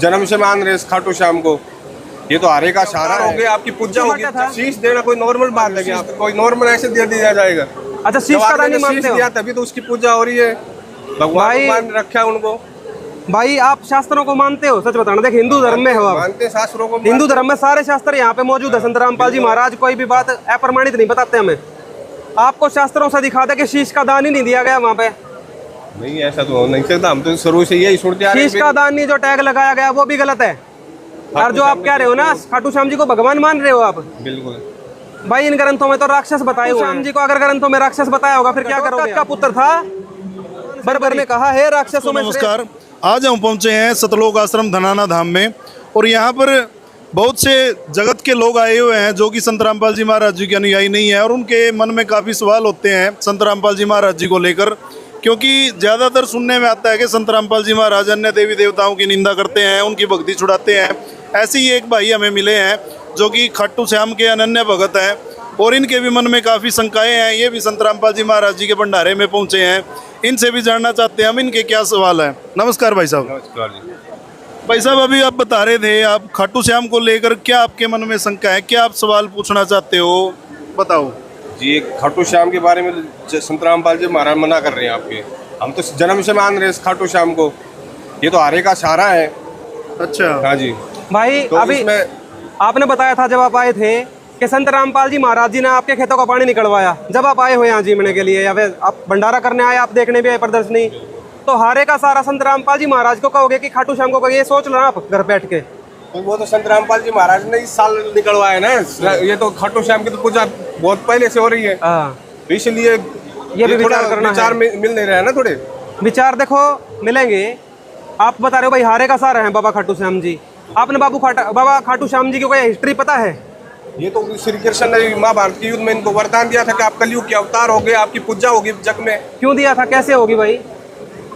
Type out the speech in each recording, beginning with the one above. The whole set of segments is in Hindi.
जन्म से मान रहे खाटू श्याम को। ये तो हारे का सहारा हो गया, आपकी पूजा होगी। शीश देना कोई नॉर्मल बात है, आप कोई नॉर्मल ऐसे दे दिया जाएगा। अच्छा, शीश का दान नहीं मानते हो? तभी तो उसकी पूजा हो रही है, भगवान को मान रखा है उनको। भाई आप शास्त्रों को मानते हो? सच बताना। देख, हिंदू धर्म में हो आप? मानते शास्त्रों को। हिंदू धर्म में सारे शास्त्र यहाँ पे मौजूद है। संत रामपाल जी महाराज कोई भी बात अप्रमाणित नहीं बताते हमें। आपको शास्त्रों से दिखा दे कि शीश का दान ही नहीं दिया गया वहाँ पे। नहीं, ऐसा तो हो नहीं सकता। हम तो शुरू से यही सुनते आ रहे हैं। शीश का दान नहीं जो टैग लगाया गया वो भी गलत है। और जो आप कह रहे हो ना खाटू श्याम जी को भगवान मान रहे हो आप, बिल्कुल भाई इन ग्रंथों में तो राक्षस बताए हुए हैं। श्याम जी को अगर ग्रंथों में राक्षस बताया होगा फिर क्या करोगे? का पुत्र था, बरबर ने कहा है राक्षसों में। नमस्कार, आज हम पहुंचे हैं सतलोक आश्रम धनाना धाम में और यहाँ पर बहुत से जगत के लोग आए हुए हैं जो कि संत रामपाल जी महाराज जी के अनुयायी नहीं है और उनके मन में काफ़ी सवाल होते हैं संत रामपाल जी महाराज जी को लेकर, क्योंकि ज़्यादातर सुनने में आता है कि संत रामपाल जी महाराज अन्य देवी देवताओं की निंदा करते हैं, उनकी भक्ति छुड़ाते हैं। ऐसे ही एक भाई हमें मिले हैं जो कि खाटू श्याम के अनन्य भगत हैं और इनके भी मन में काफ़ी शंकाएं हैं। ये भी संत रामपाल जी महाराज जी के भंडारे में पहुंचे हैं, इनसे भी जानना चाहते हैं हम इनके क्या सवाल है। नमस्कार भाई साहब। नमस्कार जी। भाई साहब, अभी आप बता रहे थे आप खाटू श्याम को लेकर क्या आपके मन में शंका है, क्या आप सवाल पूछना चाहते हो, बताओ जी। खाटू श्याम के बारे में संत रामपाल जी महाराज मना कर रहे हैं आपके। हम तो जन्म से मान रहे खाटू श्याम को। ये तो हारे का सहारा है। अच्छा, हाँ जी भाई तो अभी आपने बताया था जब आप आए थे कि संत रामपाल जी महाराज जी ने आपके खेतों का पानी निकलवाया। जब आप आए हो यहाँ जीवने के लिए या फिर आप भंडारा करने आए, आप देखने भी आए प्रदर्शनी, तो हारे का सारा संत रामपाल जी महाराज को कहोगे कि खाटू श्याम को? ये सोच लो ना आप घर बैठ के। तो वो तो संत रामपाल जी महाराज ने इस साल निकलवाया ना। ये तो खाटू श्याम की तो पूजा बहुत पहले से हो रही है, तो इसलिए ये भी विचार करना विचार मिल नहीं रहा है ना। थोड़े विचार देखो मिलेंगे। आप बता रहे हो भाई हारे का सारा है बाबा खाटू श्याम जी। आपने बाबा खाटू श्याम जी की कोई हिस्ट्री पता है? ये तो श्री कृष्ण ने महाभारत के युद्ध में इनको वरदान दिया था कि आप कलयुग के अवतार हो गए, आपकी पूजा होगी जग में। क्यों दिया था, कैसे होगी भाई,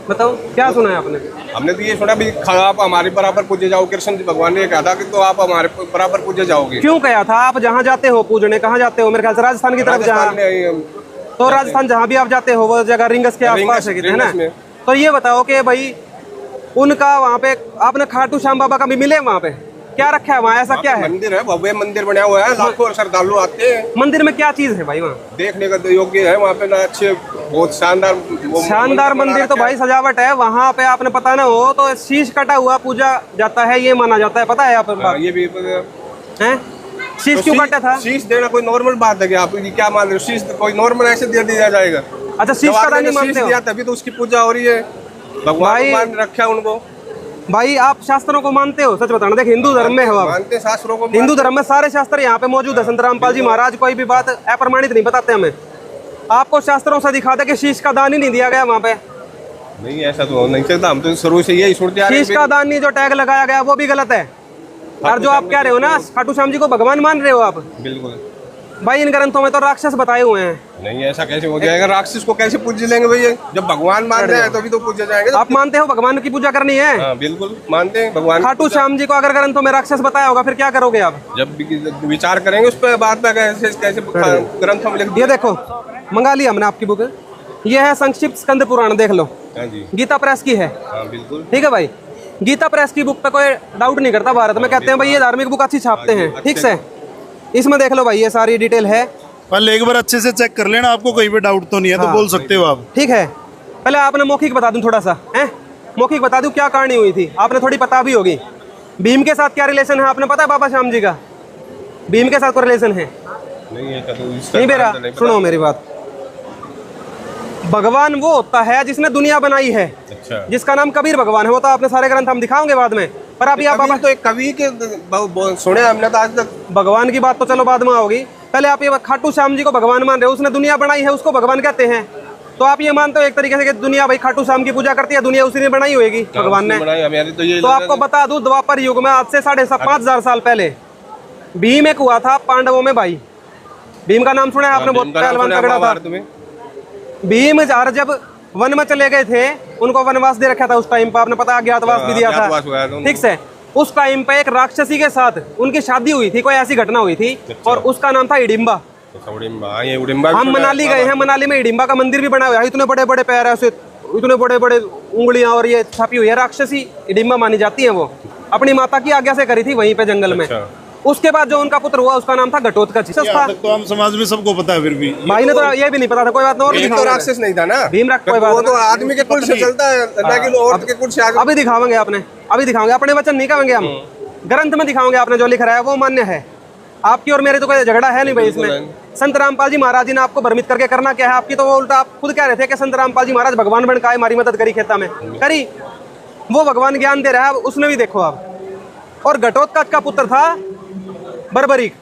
बताओ क्या सुना है आपने? हमने तो ये सुना भी आप हमारे बराबर पूजे जाओ। कृष्ण जी भगवान ने कहा था कि तो आप हमारे बराबर पूजे जाओगे। क्यों कहा था? आप जहाँ जाते हो पूजने, कहाँ जाते हो? मेरे ख्याल से राजस्थान की तरफ। जहाँ तो राजस्थान जहाँ भी आप जाते हो वो जगह रिंगस के आसपास है ना। तो ये बताओ कि भाई उनका वहाँ पे आपने खाटू श्याम बाबा का भी मिले? वहाँ पे क्या रखा है? वहाँ ऐसा क्या है? मंदिर है, भव्य मंदिर बना हुआ है, लाखों श्रद्धालु आते हैं। मंदिर में क्या चीज है भाई वहाँ देखने का तो योग्य है? वहाँ पे ना अच्छे बहुत शानदार मंदिर तो भाई सजावट है वहाँ पे। आपने पता ना हो तो शीश कटा हुआ पूजा जाता है, ये माना जाता है, पता है आप? ये भी है शीश क्यों कटा था? शीश देना कोई नॉर्मल बात है कि आप क्या मान रहे हो? शीश कोई नॉर्मल ऐसे दे दिया जाएगा? अच्छा, शीश का दान नहीं मानते हो? तभी तो उसकी पूजा हो रही है, भगवान को मान रखा है उनको। भाई आप शास्त्रों को मानते हो? सच बताना। देख, हिंदू धर्म में हो आप? मानते शास्त्रों को। हिंदू धर्म में सारे शास्त्र यहाँ पे मौजूद है। संत रामपाल जी महाराज कोई भी बात अप्रमाणित नहीं बताते हमें। आपको शास्त्रों से दिखा दे कि शीश का दान ही नहीं दिया गया वहाँ पे। नहीं, ऐसा तो हो नहीं सकता। हम तो शुरू से यही सुनते आ रहे हैं। शीश का दान नहीं जो टैग लगाया गया वो भी गलत है। और जो आप कह रहे हो ना खाटू श्याम जी को भगवान मान रहे हो आप, बिल्कुल भाई इन ग्रंथों में तो राक्षस बताए हुए हैं। नहीं, ऐसा कैसे हो जाएगा? राक्षस को कैसे पूज लेंगे भैया? जब भगवान मान रहे हैं तभी तो पूजे जाएंगे। आप मानते हो भगवान की पूजा करनी है? हाँ, बिल्कुल मानते हैं भगवान। खाटू श्याम जी को अगर ग्रंथों में राक्षस बताया होगा फिर क्या करोगे आप? जब विचार करेंगे उस पर बात में कैसे ग्रंथों में लिख। ये देखो मंगा लिया हमने आपकी बुक। ये है संक्षिप्त स्कंद पुराण, देख लो। हाँ जी, गीता प्रेस की है। हाँ बिल्कुल ठीक है भाई, गीता प्रेस की बुक पे कोई डाउट नहीं करता भारत में। कहते हैं भाई ये धार्मिक बुक अच्छी छापते हैं, ठीक से। इसमें देख लो भाई ये सारी डिटेल है। पहले एक बार अच्छे से चेक कर लेना, आपको कहीं पे डाउट तो नहीं है तो बोल सकते हो आप। ठीक है, पहले आपने मौखिक बता दूं थोड़ा सा है, मौखिक बता दूं क्या कहानी हुई थी। आपने थोड़ी पता भी होगी। भीम के साथ क्या रिलेशन है आपने पता है? बाबा श्याम जी का भीम के साथ कोई रिलेशन है? नहीं बेरा, सुनो मेरी बात। भगवान वो होता है जिसने दुनिया बनाई है। अच्छा। जिसका नाम कबीर भगवान है। वो तो आपने सारे ग्रंथ हम दिखाओगे बाद में, पर अभी आप तो एक कवि के सुने हमने तो आज तक। भगवान की बात तो चलो बाद में होगी, पहले आप ये खाटू श्याम जी को भगवान मान रहे हो। उसने दुनिया बनाई है, उसको भगवान कहते हैं। तो आप ये मानते हो एक तरीके से कि दुनिया भाई खाटू श्याम की पूजा करती है, दुनिया उसी ने बनाई होगी भगवान ने। तो आपको बता दूं द्वापर युग में आज से 5,500 साल पहले भीम एक हुआ था पांडवों में भाई। भीम का नाम सुना है आपने? बहुत पहलवान तगड़ा था भीम। जब वन में चले गए थे उनको वनवास दे रखा था उस टाइम पर, आपने पता अज्ञातवास भी दिया था, ठीक से। उस टाइम पे एक राक्षसी के साथ उनकी शादी हुई थी, कोई ऐसी घटना हुई थी। और उसका नाम था हिडिंबा। हम मनाली गए हैं, मनाली में हिडिंबा का मंदिर भी बना हुआ है। इतने बड़े बड़े पैर है, इतने बड़े बड़े उंगलियां और ये छापी हुई है। राक्षसी हिडिंबा मानी जाती है वो। अपनी माता की आज्ञा से करी थी वहीं पे जंगल में। अच्छा। उसके बाद जो उनका पुत्र हुआ उसका नाम था घटोत्कच। यहाँ तक तो हम समाज में सबको पता है, फिर भी भाई ने तो ये भी नहीं पता था। कोई बात नहीं, भीम तो राक्षस नहीं था ना, भीम राक्षस, कोई बात वो तो नहीं। आदमी के कुल से चलता है, ना कि औरत के कुल से आगे। अभी दिखावेंगे आपने, अभी दिखाओगे, अपने वचन नहीं कहेंगे हम, ग्रंथ में दिखाओगे आपने जो लिख रहा है वो मान्य है। आपकी और मेरे तो कोई झगड़ा है नहीं भाई इसमें। संत रामपाल जी महाराज जी ने आपको भ्रमित करके करना क्या है? आपकी तो वो उल्टा, आप खुद कह रहे थे कि संत रामपाल जी महाराज भगवान बन का हमारी मदद करी खेता में, करी, वो भगवान ज्ञान दे रहा है, उसमें भी देखो आप। और घटोत्कच का पुत्र था बर्बरीक।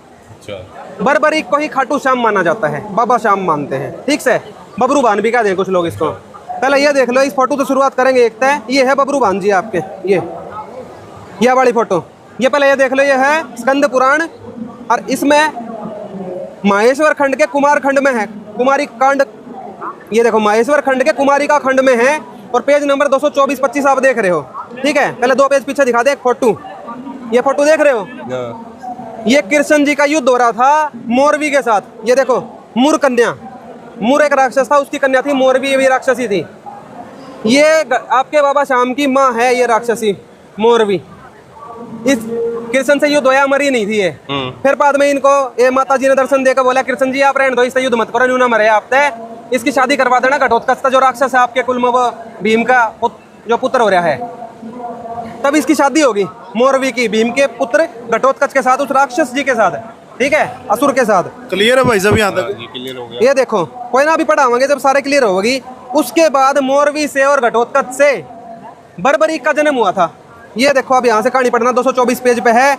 बर्बरीक को ही खाटू श्याम माना जाता है, बाबा श्याम मानते हैं, ठीक से। बबरू भान भी कह दें कुछ लोग इसको। पहले ये देख लो, इस फोटो से शुरुआत करेंगे। एक तय ये है बबरू भान जी आपके, ये वाली फोटो, ये पहले ये देख लो, ये है स्कंद पुराण, और इसमें माहेश्वर खंड के कुमार खंड में है, कुमारी कांड। ये देखो माहेश्वर खंड के कुमारिका खंड में है, और पेज नंबर 224-25 आप देख रहे हो, ठीक है। पहले 2 पेज पीछे दिखा दे एक फोटो, ये फोटो देख रहे हो, ये कृष्ण जी का युद्ध हो रहा था मोरवी के साथ। ये देखो मुर कन्या, मुर एक राक्षस था, उसकी कन्या थी मोरवी, ये भी राक्षसी थी। ये आपके बाबा श्याम की माँ है, ये राक्षसी मोरवी। इस कृष्ण से युद्ध होया, मरी नहीं थी ये। फिर बाद में इनको ये माता जी ने दर्शन देकर बोला, कृष्ण जी आप रहने दो, इससे युद्ध मत करो, न्यू ना मरे आप, इसकी शादी करवा देना घटोत्कच का जो राक्षस है आपके कुल में, वो भीम का जो पुत्र हो रहा है, तब इसकी शादी होगी मोरवी की, भीम के पुत्र घटोत्कच के साथ, उस राक्षस जी के साथ, ठीक है, असुर के साथ। क्लियर है भाई साहब यहाँ तक? क्लियर हो गया। ये देखो, कोई ना अभी पढ़ावांगे जब सारे क्लियर होगी। उसके बाद मोरवी से और घटोत्कच से बर्बरीक का जन्म हुआ था। ये देखो, अब यहाँ से कहानी पढ़ना, 224 पेज पे है।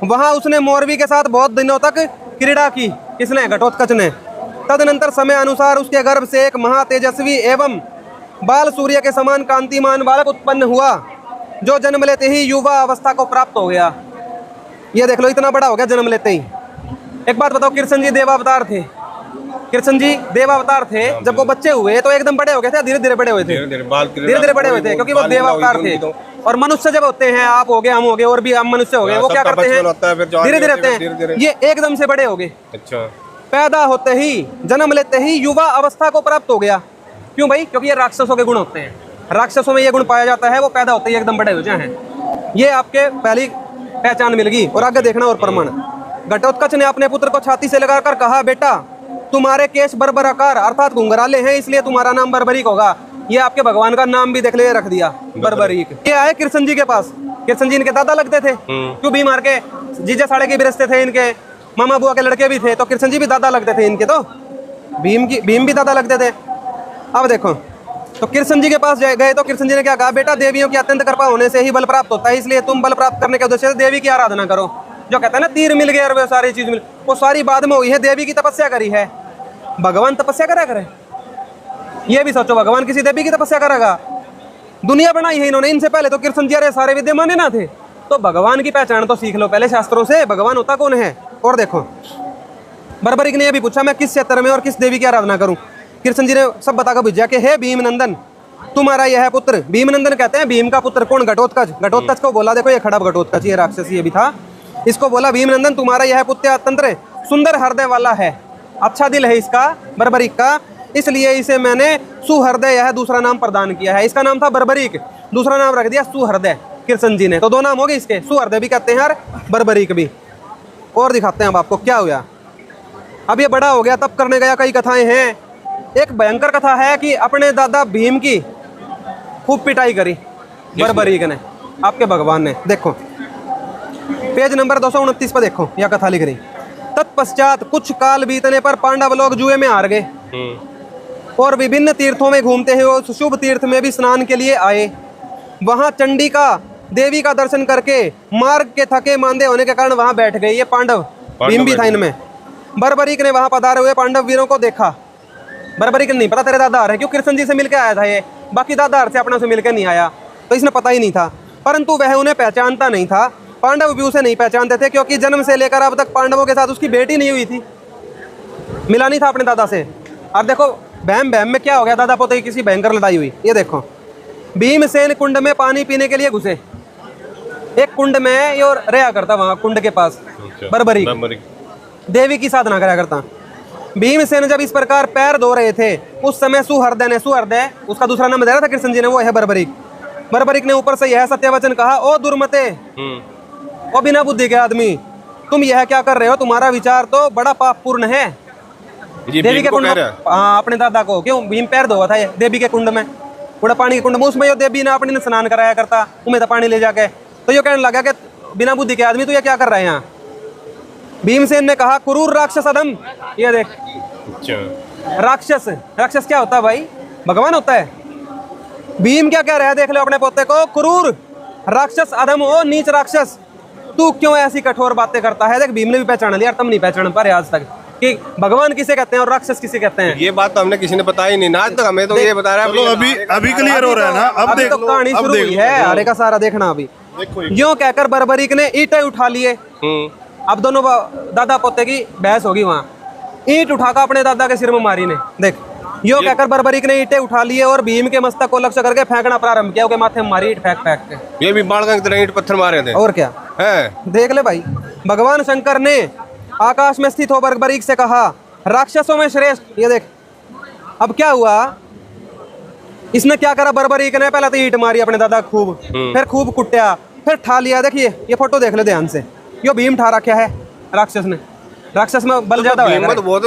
वहां उसने मोरवी के साथ बहुत दिनों तक क्रीड़ा की, किसने? घटोत्कच ने। तदनंतर समय अनुसार उसके गर्भ से एक महातेजस्वी एवं बाल सूर्य के समान कांतिमान बालक उत्पन्न हुआ, जो जन्म लेते ही युवा अवस्था को प्राप्त हो गया। ये देख लो, इतना बड़ा हो गया जन्म लेते ही। एक बात बताओ, कृष्ण जी देवावतार थे, कृष्ण जी देवावतार थे, जब वो बच्चे हुए तो एकदम बड़े हो गए थे, धीरे धीरे बड़े हुए थे, धीरे धीरे बड़े हुए थे, क्योंकि वो देवावतार थे। और मनुष्य जब होते हैं, आप हो गए, हम हो गए, और भी हम मनुष्य हो गए, वो क्या करते हैं? धीरे धीरे रहते हैं। ये एकदम से बड़े हो गए। अच्छा। पैदा होते ही, जन्म लेते ही युवा अवस्था को प्राप्त हो गया। क्यों भाई? क्योंकि ये राक्षसों के गुण होते हैं, राक्षसों में ये गुण पाया जाता है, वो पैदा होते ही एकदम बड़े हो जाए हैं। ये आपके पहली पहचान मिल गई। और आगे देखना और प्रमाण। घटोत्कच ने अपने पुत्र को छाती से लगाकर कहा, बेटा तुम्हारे केश बर्बराकार अर्थात घुंघराले हैं, इसलिए तुम्हारा नाम बर्बरीक होगा। ये आपके भगवान का नाम भी देख ले, रख दिया बर्बरीक। ये आए कृष्ण जी के पास, कृष्ण जी इनके दादा लगते थे, क्यों बीमार के जीजे साड़े के भी रिश्ते थे, इनके मामा बुआ के लड़के भी थे, तो कृष्ण जी भी दादा लगते थे इनके। तो भीम भी दादा लगते थे। अब देखो, तो कृष्ण जी के पास गए तो कृष्ण जी ने क्या कहा, बेटा देवियों की अत्यंत कृपा होने से ही बल प्राप्त होता है, इसलिए तुम बल प्राप्त करने के उद्देश्य से देवी की आराधना करो। जो कहते हैं ना तीर मिल गए और वो सारी चीज मिल, वो सारी बाद में हुई है, देवी की तपस्या करी है। भगवान तपस्या करा करे, ये भी सोचो, भगवान किसी देवी की तपस्या करेगा? दुनिया बनाई है इन्होंने, इनसे पहले तो कृष्ण जी सारे विद्यमान ना थे। तो भगवान की पहचान तो सीख लो पहले शास्त्रों से, भगवान होता कौन है। और देखो, बर्बरीक ने यह भी पूछा, मैं किस क्षेत्र में और किस देवी की आराधना करूं? कृष्ण जी ने सब बताकर भेजा कि हे भीमनंदन, तुम्हारा यह है पुत्र। भीमनंदन कहते हैं भीम का पुत्र, कौन? घटोत्कच। घटोत्कच को बोला, देखो ये खड़ा घटोत्कच, ये राक्षस ये भी था, इसको बोला भीमनंदन तुम्हारा यह पुत्र अत्यंत सुंदर हृदय वाला है, अच्छा दिल है इसका, बर्बरीक का, इसलिए इसे मैंने सुहृदय यह दूसरा नाम प्रदान किया है। इसका नाम था बर्बरीक, दूसरा नाम रख दिया सुहृदय कृष्ण जी ने। तो 2 नाम हो गए इसके, सुहृदय भी कहते हैं और बर्बरीक भी। और दिखाते हैं अब आपको क्या हुआ। अब ये बड़ा हो गया, तब करने गया, कई कथाएं हैं। एक भयंकर कथा है कि अपने दादा भीम की खूब पिटाई करी बर्बरीक ने, आपके भगवान ने। देखो पेज नंबर 229 पर देखो, यह कथा लिख रही। तत्पश्चात कुछ काल बीतने पर पांडव लोग जुए में हार गए और विभिन्न तीर्थों में घूमते हुए उस शुभ तीर्थ में भी स्नान के लिए आए। वहां चंडिका देवी का दर्शन करके मार्ग के थके मांदे होने के कारण वहां बैठ गए। ये पांडव भीम भी था इनमें। बर्बरीक ने वहां पधारे हुए पांडव वीरों को देखा। बर्बरीक ने नहीं पता तेरे दादा है, क्यों कृष्ण जी से मिलकर आया था ये, बाकी दादा से अपना से मिलकर नहीं आया, तो इसने पता ही नहीं था। परंतु वह उन्हें पहचानता नहीं था, पांडव भी उसे नहीं पहचानते थे, क्योंकि जन्म से लेकर अब तक पांडवों के साथ उसकी बेटी नहीं हुई थी, मिला नहीं था अपने दादा से। अब देखो बहम बहम में क्या हो गया, दादा पोते की किसी भयंकर लड़ाई हुई। ये देखो, भीमसेन कुंड में पानी पीने के लिए घुसे। एक कुंड में और रहा करता, वहां कुंड के पास बर्बरीक देवी की साधना करा करता। भीमसेन जब इस प्रकार पैर धो रहे थे, उस समय सुहृदय ने, सुहृदय उसका दूसरा नाम दे रहा था कृष्ण जी ने, वो है बर्बरीक, बर्बरीक ने ऊपर से यह सत्यवचन कहा, ओ दुर्मते, ओ बिना बुद्धि के आदमी, तुम यह क्या कर रहे हो? तुम्हारा विचार तो बड़ा पापपूर्ण है। ये देवी के को कुंड कह में, रहा है। हाँ, अपने दादा को क्यों भीम पैर धोआ था ये देवी के कुंड में, पूरा पानी के कुंड में, उसमें यो देवी ने अपने स्नान कराया करता, तुम्हें तो पानी ले जाके। तो यो कहने लगा कि बिना बुद्धि के आदमी तू ये क्या कर रहा है यहाँ? भीमसेन ने कहा, क्रूर राक्षस अधम, ये देख अच्छा, राक्षस, राक्षस क्या होता है भाई? भगवान होता है। भीम क्या कह रहा है, देख लो अपने पोते को, क्रूर राक्षस अधम हो, नीच राक्षस, तू क्यों ऐसी कठोर बातें करता है? देख भीम ने भी पहचान लिया, तुम नहीं पहचान पा रहे आज तक कि भगवान किसे कहते हैं और राक्षस किसे कहते हैं। ये बात तो हमने किसी ने बताई नहीं ना आज तक, हमें तो ये बता रहा है। चलो अभी क्लियर हो रहा है ना, अब देख तो लो, कहानी अब शुरू देख हुई लो। है, अरे का सारा देखना अभी। यूं कहकर बर्बरीक ने ईंटें उठा लिए। अब दोनों दादा पोते की बहस होगी वहां। ईंट उठाकर अपने दादा के सिर में मारी ने, देख यो कहकर बर्बरीक ने ईंटें उठा लिए और भीम के मस्तक को लक्ष्य करके फेंकना प्रारंभ किया। उसके माथे में मारी ईंट फेंक फेंक के। ये भी बालका की तरह ईंट पत्थर मारे थे और क्या है। देख ले भाई। भगवान शंकर ने आकाश में स्थित हो बर्बरीक से कहा, राक्षसों में श्रेष्ठ, ये देख अब क्या हुआ, इसने क्या करा बर्बरीक ने? पहले तो ईंट मारी अपने दादा खूब, फिर खूब कुट्या, फिर ठा लिया। देखिए ये फोटो देख ले ध्यान से, यो भीम ठा रखा है राक्षस ने। राक्षस में बल ज्यादा है, हिम्मत बहुत,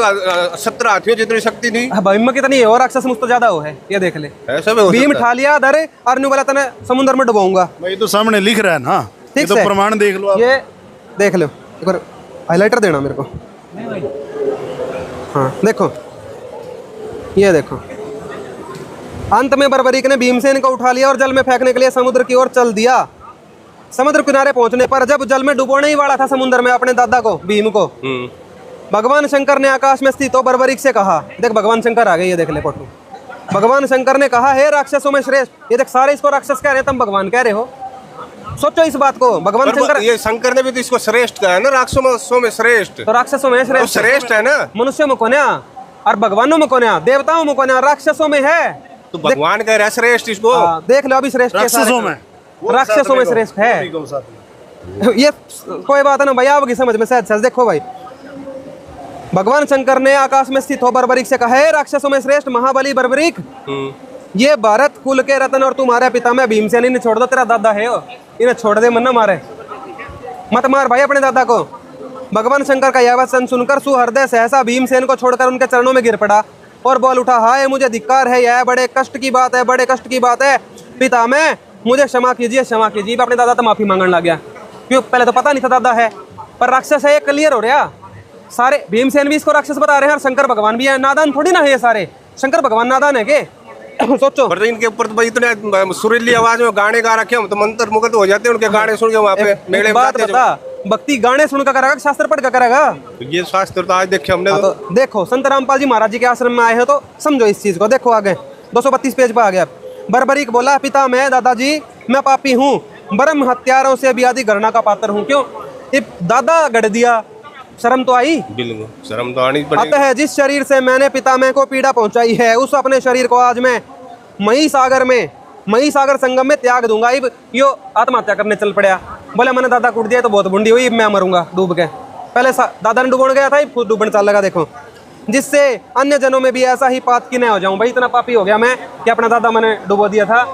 17 हाथियों जितनी शक्ति थी। भीम में कितनी है और राक्षस में तो ज्यादा हो है, ये देख ले। ऐसा भी हो भीम सकता है। ठा लिया अरे अर्नु बोला तने समुद्र में डुबाऊंगा। भाई तो सामने लिख रहा है ना, ये ठीक तो से प्रमाण देख लो आप। ये देख लो, एक बार हाइलाइटर देना मेरे को। हाँ देखो, ये देखो। अंत में बर्बरीक ने भीमसेन को उठा लिया और जल में फेंकने के लिए समुद्र की ओर चल दिया। समुद्र किनारे पहुंचने पर जब जल में डुबोने ही वाला था समुद्र में अपने दादा को, भीम को, भगवान शंकर ने आकाश में स्थित हो बर्बरीक से कहा, देख भगवान शंकर आ गए, ये देख ले फोटो। भगवान शंकर ने कहा, हे राक्षसों में श्रेष्ठ, ये देख सारे इसको राक्षस कह रहे हैं, तुम भगवान कह रहे हो। सोचो इस बात को। भगवान शंकर, ये शंकर ने भी तो इसको श्रेष्ठ कहा है ना, राक्षसों में श्रेष्ठ, तो राक्षसों में वो श्रेष्ठ, श्रेष्ठ है ना। मनुष्य में कोन्या और भगवानों में कोन्या, देवताओं में कोन्या, राक्षसों में है। तो भगवान कह रहा है श्रेष्ठ इसको। देख लो अभी श्रेष्ठ के सारे। राक्षसों में, राक्षसों में श्रेष्ठ है। ये कोई बात है ना भैया, आपकी समझ में शायद सच। देखो भाई, भगवान शंकर ने आकाश में स्थित हो बर्बरीक से कहा, हे राक्षसों में श्रेष्ठ महाबली बर्बरीक, ये भारत कुल के रत्न और तुम्हारे पिता में भीमसेन, इन्हें छोड़ दो, तेरा दादा है वो, इन्हें छोड़ दे, मन न मारे, मत मार भाई अपने दादा को। भगवान शंकर का यह वचन सुनकर सुहृदय सहसा भीमसेन को छोड़कर उनके चरणों में गिर पड़ा और बोल उठा, हाय मुझे धिक्कार है, यह बड़े कष्ट की बात है, बड़े कष्ट की बात है। पिता में मुझे क्षमा कीजिए, क्षमा कीजिए। अपने दादा तो माफी मांगने लग गया, क्यों पहले तो पता नहीं था दादा है, पर राक्षस है, ये क्लियर हो रहा। सारे भीमसेन भी इसको राक्षस बता रहे हैं और शंकर भगवान भी है। नादान थोड़ी ना है ये सारे, शंकर भगवान नादान है के? सोचो। पर इनके ऊपर तो भाई इतने सुरीली आवाज में गाने गा रखे, हम तो मंत्र मुग्ध हो जाते हैं उनके गाने सुन के। वहाँ पे मेले बात बता, भक्ति गाने सुनकर करेगा, शास्त्र पढ़ कर करेगा? ये शास्त्र तो आज देखे हमने। तो देखो संत रामपाल जी महाराज जी के आश्रम में आए हो तो समझो इस चीज को। देखो आगे 232 पेज पर आ गया। बर्बरीक बोला, पिता मैं दादाजी मैं पापी हूँ, ब्रह्म हत्यारों से भी आदि घृणा का पात्र हूँ। क्यों? ये दादा गढ़ दिया, शर्म तो आई? बिल्कुल शर्म तो आनी पड़ेगी। अतः जिस शरीर से मैंने पितामह को पीड़ा पहुंचाई है, उस अपने शरीर को आज मैं मही सागर संगम में त्याग दूंगा। अब यो आत्महत्या करने चल पड़ा। बोले मैंने दादा कूट दिया तो बहुत बुंडी हुई, मैं मरूंगा डूब के। पहले दादा ने डूबने गया था, खुद डूबने चल लगा। देखो, जिससे अन्य जनों में भी ऐसा ही पाप की न हो जाऊं। भाई इतना पापी हो गया मैं कि अपना दादा मैंने डुबो दिया था।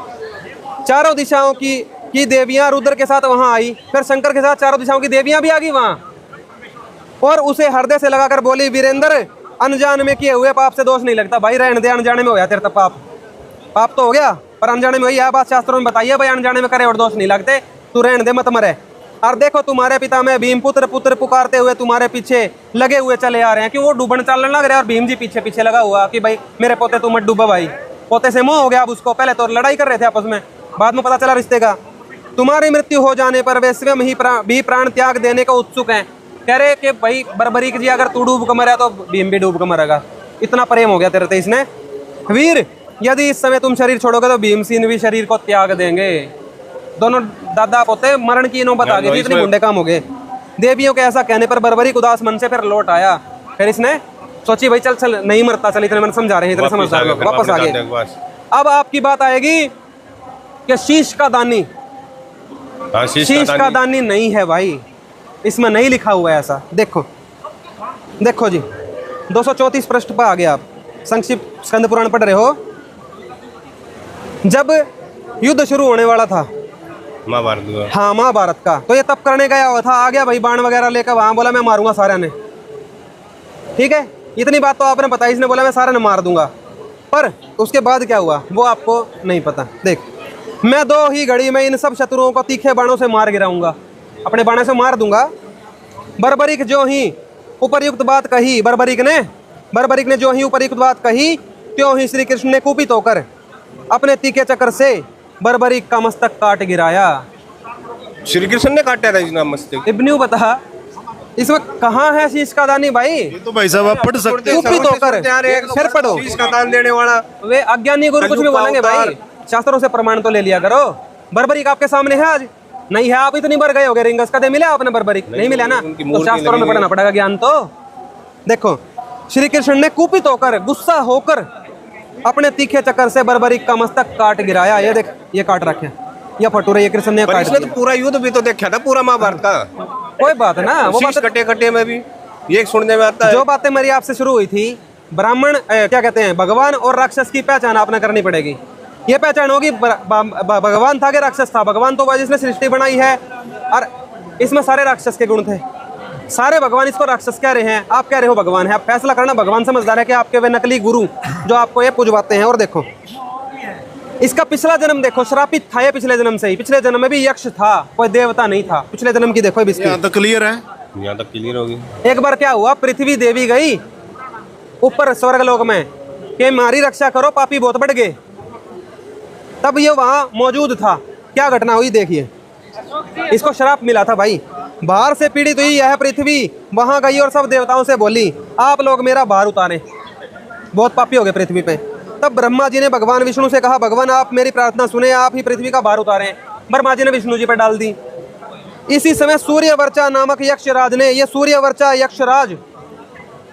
चारों दिशाओं की देवियां रुद्र के साथ वहां आई, फिर शंकर के साथ चारों दिशाओं की देवियां भी आ गई वहां, और उसे हृदय से लगाकर बोली, वीरेंद्र अनजान में किए हुए पाप से दोष नहीं लगता। भाई रहने दे, अनजाने में हो गया तेरे तो पाप तो हो गया, पर अनजाने में हुई। यह बात शास्त्रों में बताइए भाई, अनजाने में करे और दोष नहीं लगते, तू रहने दे, मत मरे। और देखो तुम्हारे पिता में भीम पुत्र पुत्र पुकारते हुए तुम्हारे पीछे लगे हुए चले आ रहे हैं, कि वो डूबन चलने लग रहे हैं और भीम जी पीछे पीछे लगा हुआ कि भाई मेरे पोते तू मत डूबा। भाई पोते से मोह हो गया अब उसको, पहले तो लड़ाई कर रहे थे आपस में, बाद में पता चला रिश्ते का। तुम्हारी मृत्यु हो जाने पर वे स्वयं ही भी प्राण त्याग देने को उत्सुक हैं। कह रहे कि भाई बर्बरीक जी अगर तू डूब कर मरा तो भीम भी डूब कर मरेगा, इतना प्रेम हो गया तेरे से इसने। वीर यदि इस समय तुम शरीर छोड़ोगे तो भीमसेन भी शरीर को त्याग देंगे। दोनों दादा पोते मरण की नौबत आ गई, इतने गुंडे काम हो गए। देवियों के ऐसा कहने पर बर्बरीक उदास मन से फिर लौट आया। फिर इसने सोची भाई चल नहीं मरता, चल इतने मन समझा रहे हैं, इतने समझदार लोग वापस आ गए। अब आपकी बात आएगी कि शीश का दानी, शीश का दानी नहीं है भाई, इसमें नहीं लिखा हुआ है ऐसा। देखो जी 234 पृष्ठ पर आ गया। आप संक्षिप्त स्कंद पुराण पढ़ रहे हो। जब युद्ध शुरू होने वाला था, महाभारत हुआ। हाँ महाभारत का। तो ये तब करने गया हुआ था, आ गया भाई बाण वगैरह लेकर वहां, बोला मैं मारूंगा सारे ने। ठीक है, इतनी बात तो आपने बताई, इसने बोला मैं सारे ने मार दूंगा। पर उसके बाद क्या हुआ वो आपको नहीं पता। देख, मैं 2 ही घड़ी में इन सब शत्रुओं को तीखे बाणों से मार गिराऊंगा, अपने बाणों से मार दूंगा। बर्बरीक जो ही उपरयुक्त बात कही, बर्बरीक ने जो ही उपरयुक्त बात कही, त्यों ही श्री कृष्ण ने कुपित होकर अपने तीखे चक्र से बर्बरीक का मस्तक काट गिराया। श्री कृष्ण ने काटा था इसका मस्तक। इब्न्यू बता, इसमें कहाँ है शीश का दानी भाई? ये तो भाई साहब आप पढ़ सकते हैं। कुपित होकर, फिर पढ़ो। शीश का दान देने वाला वे अज्ञानी गुरु कुछ भी बोलेंगे भाई, शास्त्रों से प्रमाण तो ले लिया करो। बर्बरीक आपके सामने है आज? नहीं है। आप इतनी बार गए हो गए रिंगस, कदे मिला आपने बर्बरीक? नहीं मिला ना, तो शास्त्रों में पढ़ना पड़ेगा ज्ञान। तो देखो, श्री कृष्ण ने कुपित होकर, गुस्सा होकर अपने तीखे चक्कर से बर्बरीक का मस्तक काट गिराया। ये देख, ये काट रखे, ये फटूरे, ये कृष्ण ने काट इसने तो पूरा युद्ध भी तो देखा था, पूरा महाभारत का। कोई बात है ना, वो बात कटे कटे में भी ये सुनने में आता है। जो बातें मेरी आपसे शुरू हुई थी, ब्राह्मण क्या कहते हैं, भगवान और राक्षस की पहचान आपने करनी पड़ेगी। ये पहचान होगी भगवान था कि राक्षस था। भगवान तो जिसने सृष्टि बनाई है, और इसमें सारे राक्षस के गुण थे, सारे भगवान इसको राक्षस कह रहे हैं, आप कह रहे हो भगवान है। आप फैसला करना, भगवान समझदार है कि आपके वे नकली गुरु जो आपको ये पुजवाते हैं। और देखो, इसका पिछला जन्म देखो, श्रापित था ये पिछले जन्म से ही। पिछले जन्म में भी यक्ष था, कोई देवता नहीं था। पिछले जन्म की देखो इसकी। यहाँ तक क्लियर है, यहाँ तक क्लियर होगी। एक बार क्या हुआ, पृथ्वी देवी गई ऊपर स्वर्गलोक में कि हमारी रक्षा करो, पापी बहुत बढ़ गए। तब ये वहां मौजूद था। क्या घटना हुई देखिए, इसको श्राप मिला था भाई, बाहर से पीड़ित हुई यह पृथ्वी। वहां गई और सब देवताओं से बोली, आप लोग मेरा भार उतारें, बहुत पापी हो गए पृथ्वी पे। तब ब्रह्मा जी ने भगवान विष्णु से कहा, भगवान आप मेरी प्रार्थना सुने, आप ही पृथ्वी का भार उतारें। ब्रह्मा जी ने विष्णु जी पर डाल दी। इसी समय सूर्यवर्चा नामक यक्षराज ने, ये सूर्यवर्चा यक्षराज,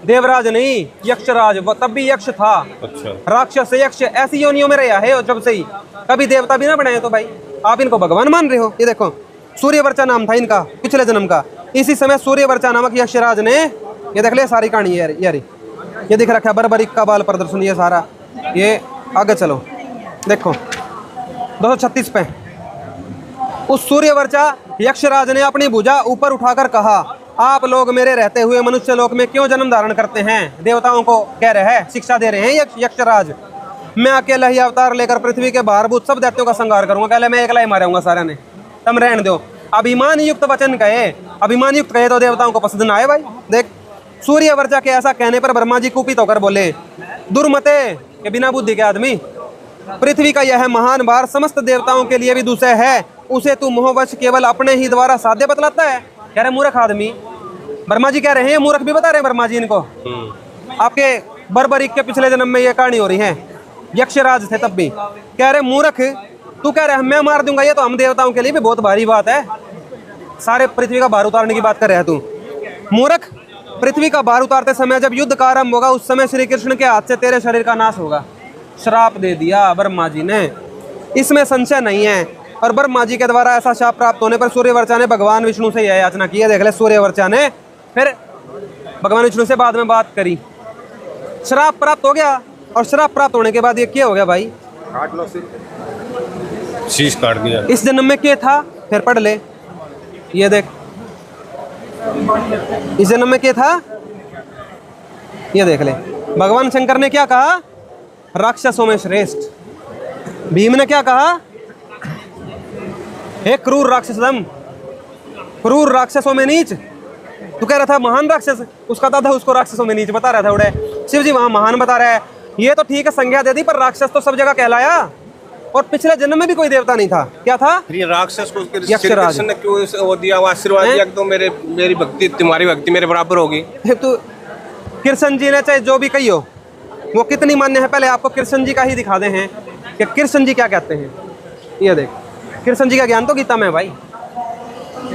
देवराज नहीं यक्षराज, वो तब भी यक्ष था। अच्छा। राक्षस यक्ष ऐसी योनियों में रहा है जब से ही, कभी देवता भी ना बने। तो भाई आप इनको भगवान मान रहे हो। ये देखो, सूर्यवर्चा नाम था इनका पिछले जन्म का। इसी समय सूर्यवर्चा नामक यक्षराज ने, ये देख ले सारी कहानी यार, ये दिख रखा है बर्बरीक का बाल प्रदर्शन, ये सारा। ये आगे चलो, देखो 236 पे। उस सूर्यवर्चा यक्षराज ने अपनी भुजा ऊपर उठाकर कहा, आप लोग मेरे रहते हुए मनुष्य लोक में क्यों जन्म धारण करते हैं? देवताओं को कह रहे हैं, शिक्षा दे रहे हैं यक्षराज। मैं अकेला ही अवतार लेकर पृथ्वी के बाहरभूत सब दैत्यों का संहार करूंगा। पहले मैं अकेला ही मारूंगा सारे ने, तुम रहने दो। अभिमान युक्त वचन कहे, अभिमान युक्त कहे तो देवताओं को पसंद ना आए भाई। देख, सूर्यवर्चा के ऐसा कहने पर ब्रह्मा जी कुपित होकर बोले, दुर्मते के बिना बुद्धि के आदमी, पृथ्वी का यह महान भार समस्त देवताओं के लिए भी दूसरा है, उसे तू मोहवश केवल अपने ही द्वारा साध्य बतलाता है। कह रहे मूर्ख आदमी, ब्रह्मा जी कह रहे हैं, मूर्ख भी बता रहे हैं ब्रह्मा जी इनको। आपके बर्बरीक के पिछले जन्म में ये कहानी हो रही है, यक्षराज थे तब भी। कह रहे मूर्ख, तू कह रहे मैं मार दूंगा, ये तो हम देवताओं के लिए भी बहुत भारी बात है। सारे पृथ्वी का भार उतारने की बात कर रहा है तू मूर्ख। पृथ्वी का भार उतारते समय जब युद्ध का आरंभ होगा, उस समय श्री कृष्ण के हाथ से तेरे शरीर का नाश होगा। श्राप दे दिया ब्रह्मा जी ने, इसमें संशय नहीं है। और ब्रह्मा जी के द्वारा ऐसा शाप प्राप्त होने पर सूर्यवर्चा ने भगवान विष्णु से यह याचना की है। देख ले, सूर्यवर्चा ने फिर भगवान विष्णु से बाद में बात करी, श्राप प्राप्त हो गया। और श्राप प्राप्त होने के बाद ये क्या हो गया भाई? काट लो, शीश काट दिया। इस जन्म में क्या था, फिर पढ़ ले। ये देख, इस जन्म में क्या था, ये देख ले। भगवान शंकर ने क्या कहा? राक्षसों में श्रेष्ठ। भीम ने क्या कहा? हे क्रूर राक्षसदम, क्रूर राक्षसों में नीच। तू कह रहा था महान राक्षस, उसका दादा उसको राक्षसों में नीच बता रहा था। उड़े शिव जी वहां महान बता रहा है। ये तो ठीक है, संज्ञा दे दी, पर राक्षस तो सब जगह कहलाया। और पिछले जन्म में भी कोई देवता नहीं था। क्या था? ये राक्षस को यक्षराज ने क्यों वो दिया, वो आशीर्वाद दिया कि तो मेरी भक्ति, तुम्हारी भक्ति मेरे बराबर होगी। तो कृष्ण जी ने चाहे जो भी कही हो, वो कितनी मान्य है, पहले आपको कृष्ण जी का ही दिखा दे हैं कि कृष्ण जी क्या कहते हैं। ये देख, कृष्ण जी का ज्ञान तो गीता में है भाई,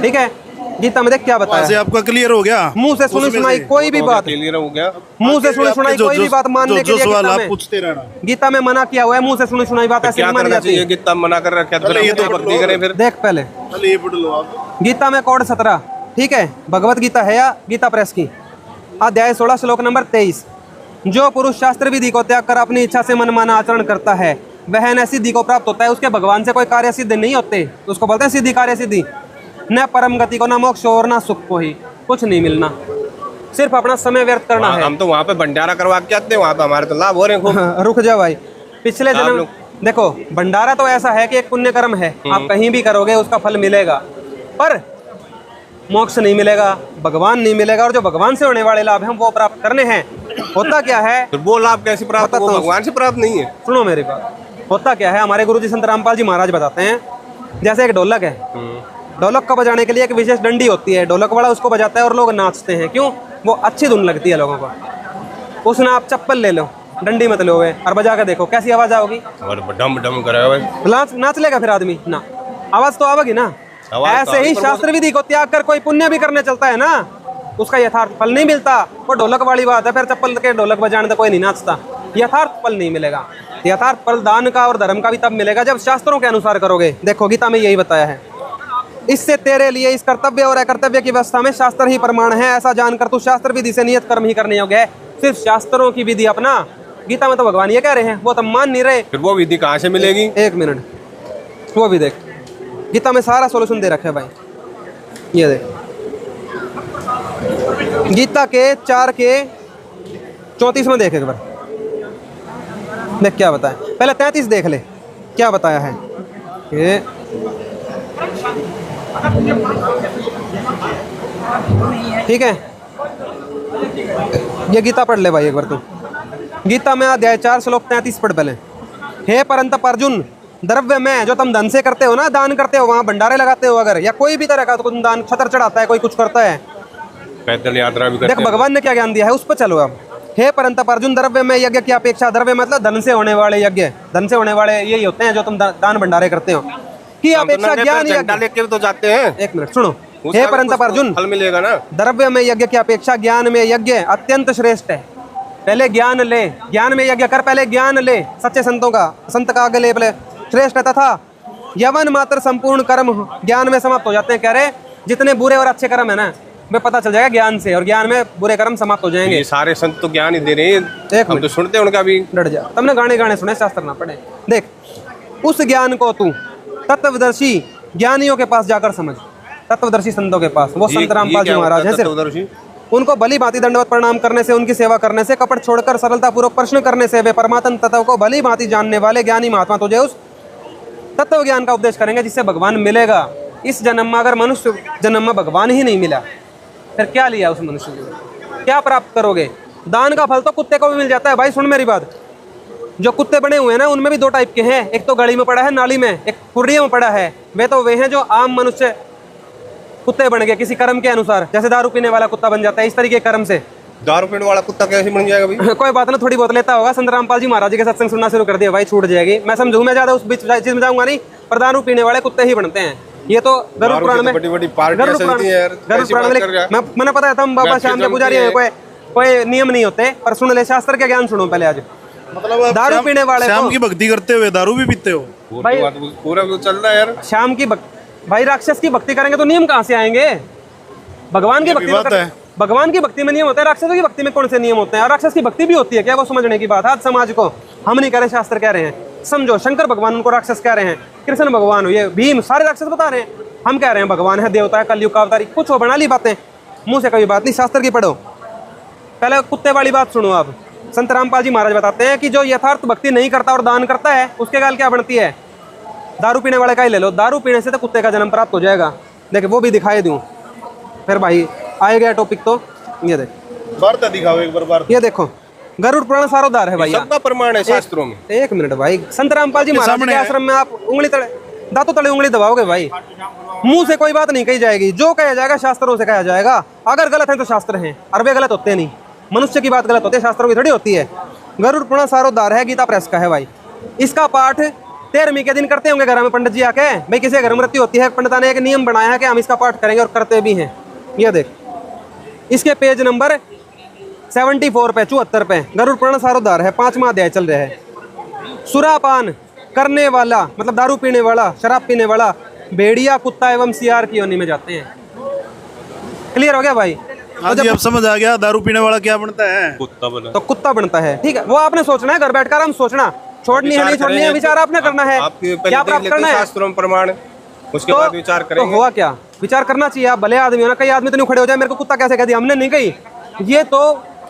ठीक है। गीता में देख क्या बताया। आपका क्लियर हो गया, मुंह से सुनी सुनाई कोई भी बात, क्लियर हो गया। मुंह से सुनी सुनाई कोई भी बात मानने के लिए पूछते रहना, गीता में मना किया हुआ है। मुंह से सुनी सुनाई बात ऐसे नहीं मानी जाती है। गीता मना कर रखा है, ये तो भक्ति करें फिर। देख पहले ये पढ़ लो आप। गीता में कोड 17, ठीक है, भगवत गीता है या गीता प्रेस की, अध्याय 16 श्लोक नंबर 23। जो पुरुष शास्त्र विधि को त्याग कर अपनी इच्छा से मनमाना आचरण करता है, वह न सिद्धि को प्राप्त होता है, उसके भगवान से कोई कार्य सिद्ध नहीं होते, तो उसको बोलते हैं सिद्धि कार्य सिद्धि। न परम गति को, न मोक्ष और न सुख को, ही कुछ नहीं मिलना, सिर्फ अपना समय व्यर्थ करना है। हम तो वहाँ पे भंडारा करवा के आते हैं, वहाँ तो हमारे तो लाभ हो रहे हैं खूब। रुक जाओ भाई, पिछले जन्म देखो, भंडारा तो ऐसा है कि एक पुण्य कर्म है, आप कहीं भी करोगे उसका फल मिलेगा, पर मोक्ष नहीं मिलेगा, भगवान नहीं मिलेगा, और जो भगवान से होने वाले लाभ हैं वो प्राप्त करने हैं। होता क्या है, फिर वो लाभ कैसे प्राप्त, वो भगवान से प्राप्त नहीं है। सुनो मेरी बात, होता क्या है, हमारे गुरुजी संत रामपाल जी महाराज बताते हैं, जैसे एक ढोलक है, ढोलक को बजाने के लिए एक विशेष डंडी होती है, ढोलक वाला उसको बजाता है और लोग नाचते हैं, क्यों? वो अच्छी धुन लगती है लोगों को। उसने आप चप्पल ले लो, डंडी मत लो और बजा के देखो कैसी आवाज आओगी, और डम डम करे नाच लेगा फिर आदमी ना, आवाज तो आवेगी ना। ऐसे ही शास्त्र विधि को त्याग कर कोई पुण्य भी करने चलता है ना, उसका यथार्थ फल नहीं मिलता। वो ढोलक वाली बात है, फिर चप्पल के ढोलक बजाने तो कोई नहीं नाचता, यथार्थ फल नहीं मिलेगा। यथार्थ फल दान का और धर्म का भी तब मिलेगा जब शास्त्रों के अनुसार करोगे। देखो गीता में यही बताया है, इससे तेरे लिए इस कर्तव्य और अकर्तव्य की व्यवस्था में शास्त्र ही प्रमाण है, ऐसा जानकर तू शास्त्र विधि से नियत कर्म ही करने योग्य है। सिर्फ शास्त्रों की विधि अपना, गीता में तो भगवान ये कह रहे हैं, वो तो मान नहीं रहे। फिर वो विधि कहाँ से मिलेगी? एक मिनट, वो भी देख, गीता में सारा सोल्यूशन दे रखा है भाई, ये देख, गीता के 4:34 में देख एक बार, देख क्या बताया। पहले 33 देख ले क्या बताया है। ये ठीक है, ये गीता पढ़ ले भाई एक बार तू। गीता में अध्याय 4 श्लोक 33 पढ़ पहले। हे परंतप अर्जुन, द्रव्य में जो तुम धन से करते हो ना, दान करते हो, वहाँ भंडारे लगाते हो अगर, या कोई भी तरह का तो दान, छतर चढ़ाता है, कोई कुछ करता है, पैदल यात्रा भी करते देख भगवान ने क्या ज्ञान दिया है उस पर चलो अब। हे परंतप अर्जुन, द्रव्य में यज्ञ की अपेक्षा, द्रव्य मतलब धन से होने वाले यज्ञ, धन से होने वाले यही होते हैं जो तुम दान भंडारे करते हो, की अपेक्षा ज्ञान लेके तो जाते हैं। एक मिनट सुनो, हे परंतप अर्जुन, फल मिलेगा ना। द्रव्य में यज्ञ की अपेक्षा ज्ञान में यज्ञ अत्यंत श्रेष्ठ है। पहले ज्ञान ले, ज्ञान में यज्ञ कर, पहले ज्ञान ले सच्चे संतों का, संत का आगे ले पहले, श्रेष्ठ तथा यवन मात्र संपूर्ण कर्म ज्ञान में समाप्त हो जाते हैं। कह रहे जितने बुरे और अच्छे कर्म है ना, वे पता चल जाएगा ज्ञान से, और ज्ञान में बुरे कर्म समाप्त हो जाएंगे। ये सारे संत तो ज्ञान ही दे रहे हैं, हम तो सुनते हैं उनका भी। डर जा, तुमने गाने सुने, शास्त्र ना पढ़े। देख, उस ज्ञान को तू तत्वदर्शी ज्ञानियों के पास जाकर समझ, तत्वदर्शी संतों के पास, वो संत रामपाल जी महाराज हैं। सिर्फ उनको भली भांति दंडवत प्रणाम करने से, उनकी सेवा करने से, कपट छोड़कर सरलता पूर्वक प्रश्न करने से, वे परमात्म तत्व को भली भांति जानने वाले ज्ञानी महात्मा तुझे उस तत्व ज्ञान का उपदेश करेंगे जिससे भगवान मिलेगा। इस जन्म में अगर मनुष्य जन्म में भगवान ही नहीं मिला, फिर क्या लिया उस मनुष्य ने, क्या प्राप्त करोगे? दान का फल तो कुत्ते को भी मिल जाता है भाई। सुन मेरी बात, जो कुत्ते बने हुए हैं ना, उनमें भी 2 टाइप के हैं, एक तो गली में पड़ा है, नाली में, एक कुर्रियों में पड़ा है। वे हैं जो आम मनुष्य कुत्ते बन गए किसी कर्म के अनुसार, जैसे दारू पीने वाला कुत्ता बन जाता है, इस तरीके कर्म से। दारू पीने वाला कुत्ता कैसे बन जाएगा भाई? कोई बात ना, थोड़ी बहुत लेता होगा। संत रामपाल जी महाराज के सत्संग सुनना शुरू कर दिया भाई, छूट जाएगी। मैं समझूं, मैं ज्यादा उस बीच चीज में जाऊंगा नहीं, पर दारू पीने वाले कुत्ते ही बनते हैं। ये तो गरुड़ पुराण में, बड़ी पार्टियां चलती हैं यार, गरुड़ पुराण में मैंने पता है तुम बाबा श्याम के पुजारी हैं, कोई नियम नहीं होते, पर सुन ले शास्त्र के ज्ञान सुनो पहले। आज मतलब दारू पीने वाले श्याम की भक्ति करते हुए दारू भी पीते हो भाई? पूरा चल रहा है यार। श्याम की भाई, राक्षस की भक्ति करेंगे तो नियम कहाँ से आएंगे? भगवान की भक्ति में, भगवान की भक्ति में नियम होता है, राक्षसों की भक्ति में कौन से नियम होते हैं? और राक्षस की भक्ति भी होती है क्या, वो समझने की बात है। आज समाज को हम नहीं कह रहे, शास्त्र कह रहे हैं। समझो, शंकर भगवान उनको राक्षस कह रहे हैं, कृष्ण भगवान हो, ये भीम, सारे राक्षस बता रहे हैं। हम कह रहे हैं भगवान है, देवता है, कलयुग का अवतारी, कुछ हो बना ली बातें, मुंह से कभी बात नहीं, शास्त्र की पढ़ो। पहले कुत्ते वाली बात सुनो आप। संत रामपाल जी महाराज बताते हैं कि जो यथार्थ भक्ति नहीं करता और दान करता है, उसके गाल क्या बनती है? दारू पीने वाले का ही ले लो, दारू पीने से तो कुत्ते का जन्म प्राप्त हो जाएगा। देखे वो भी दिखाई दूं फिर भाई, आए गया टॉपिक तो ये देख, वार्ता दिखाओ एक बार वार्ता। ये देखो, गरुड़ पुराण सारोद्धार है भाई, सबका प्रमाण है शास्त्रों में। एक मिनट भाई, संत रामपाल जी महाराज के आश्रम में आप उंगली तले, दांतों तले उंगली दबाओगे भाई, मुंह से कोई बात नहीं कही जाएगी, जो कहा जाएगा शास्त्रों से कहा जाएगा। अगर गलत है तो शास्त्र हैं, और वे गलत होते नहीं। मनुष्य की बात गलत होती है, शास्त्रों की थोड़ी होती है। गरुड़ पुराण सारोद्धार है, गीता प्रेस का है भाई। इसका पाठ 13वीं के दिन करते होंगे घर में पंडित जी आके। भाई किसी घर में मृत्यु होती है, पंडिता ने एक नियम बनाया है कि हम इसका पाठ करेंगे, और करते भी हैं। ये देख, इसके पेज नंबर 74 पे, 74 पे गरुड़ पुराण सारोद्धार है, 5वां अध्याय चल रहा है। सुरापान करने वाला मतलब दारू पीने वाला, शराब पीने वाला भेड़िया, कुत्ता एवं सियार की योनि में जाते हैं। क्लियर हो गया भाई? हाँ जी, अब समझ आ गया दारू पीने वाला क्या बनता है, कुत्ता बना। तो कुत्ता बनता है, ठीक है। वो आपने सोचना है, घर बैठकर हम सोचना, छोड़नी है नहीं छोड़नी है विचार आपने करना है। आपके क्या प्राप्त करना है शास्त्रों में प्रमाण, उसके बाद विचार तो करेंगे। हुआ क्या, विचार करना चाहिए। आप भले आदमी हो ना, कई आदमी तो नहीं खड़े हो जाए मेरे को कुत्ता कैसे कह दिया, हमने नहीं कही। ये तो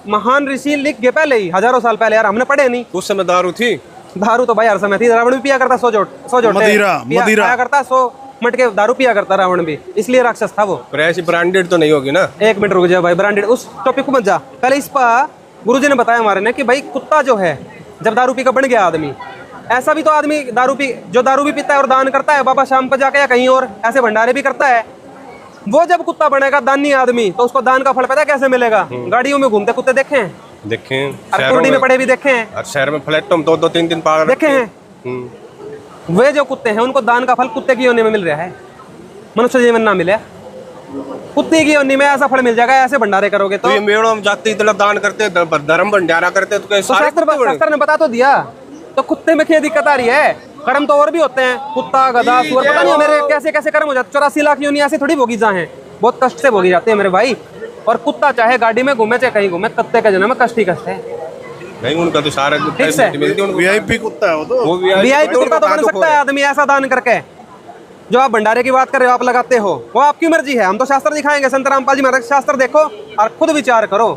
महान ऋषि लिख गए पहले ही, हजारों साल पहले, यार हमने पढ़े नहीं। उस समय दारू थी, दारू तो भाई हर समय थी, रावण भी पिया करता 100 जोट मदिरा पिया करता, 100 मटके दारू पिया करता रावण भी, इसलिए राक्षस था वो। पर ऐसी ब्रांडेड तो नहीं होगी ना। एक मिनट रुक जा भाई, ब्रांडेड उस टॉपिक को मत जा, पहले इस पर गुरुजी ने बताया हमारे ने कि भाई कुत्ता जो है जब दारू पी का बन गया आदमी, ऐसा भी तो आदमी दारू भी पीता है और दान करता है बाबा शाम पर जाके या कहीं और ऐसे भंडारे भी करता है, वो जब कुत्ता बनेगा दानी आदमी तो उसको दान का फल पता है कैसे मिलेगा? गाड़ियों में घूमते कुत्ते देखे हैं, देखें, कुर्डी में पड़े भी देखे हैं, और शहर में फ्लैटों में 2-2-3-3 पागल देखे हैं। वे जो कुत्ते हैं उनको दान का फल कुत्ते की योनि में मिल रहा है, मनुष्य जीवन ना मिले, कुत्ते की योनि में ऐसा फल मिल जाएगा। ऐसे भंडारे करोगे तो ये मेड़ों में जाते इतना दान करते, धर्म भंडारा करते, तो शास्त्र ने बता तो दिया। तो कुत्ते में क्या दिक्कत आ रही है? कर्म तो और भी होते हैं, कुत्ता गधा सुअर, पता नहीं मेरे कैसे कैसे कर्म हो जाते। 84 लाख योनि ऐसे थोड़ी भोगी जा हैं, बहुत कष्ट से भोगी जाते हैं मेरे भाई। और कुत्ता चाहे गाड़ी में घूमे चाहे कहीं घूमे, कुत्ते का जन्म कष्ट ही कष्ट है। नहीं, उनका तो सारा वीआईपी कुत्ता है वो तो। वीआईपी कुत्ता तो बन सकता है आदमी ऐसा दान करके। जो आप भंडारे की बात कर रहे हो, आप लगाते हो, वो आपकी मर्जी है। हम तो शास्त्र दिखाएंगे, संत रामपाल जी महाराज शास्त्र देखो और खुद विचार करो,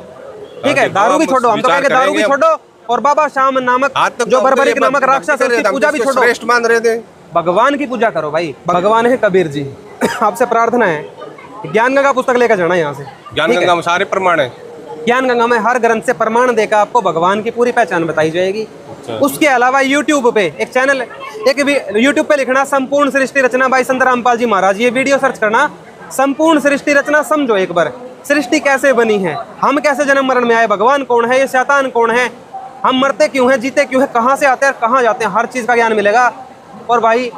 ठीक है? दारू भी छोड़ो, हम तो कहेंगे दारू भी छोड़ो, और बाबा श्याम नामक जो बर्बरिक नामक राक्षस उसकी पूजा भी छोड़ो, श्रेष्ठ मान रहे थे। भगवान की पूजा करो भाई। भगवान है कबीर जी। आपसे प्रार्थना है ज्ञान गंगा पुस्तक लेकर जाना यहाँ से। ज्ञान गंगा में सारे प्रमाण है, ज्ञान गंगा में हर ग्रंथ से प्रमाण देकर आपको भगवान की पूरी पहचान बताई जाएगी। उसके अलावा यूट्यूब पे एक चैनल, एक यूट्यूब पे लिखना संपूर्ण सृष्टि रचना बाई संत रामपाल जी महाराज, ये वीडियो सर्च करना, संपूर्ण सृष्टि रचना समझो एक बार। सृष्टि कैसे बनी है, हम कैसे जन्म मरण में आए, भगवान कौन है, ये शैतान कौन है, हम मरते क्यों हैं, जीते क्यों हैं, कहाँ से आते हैं कहाँ जाते हैं, हर चीज़ का ज्ञान मिलेगा। और भाई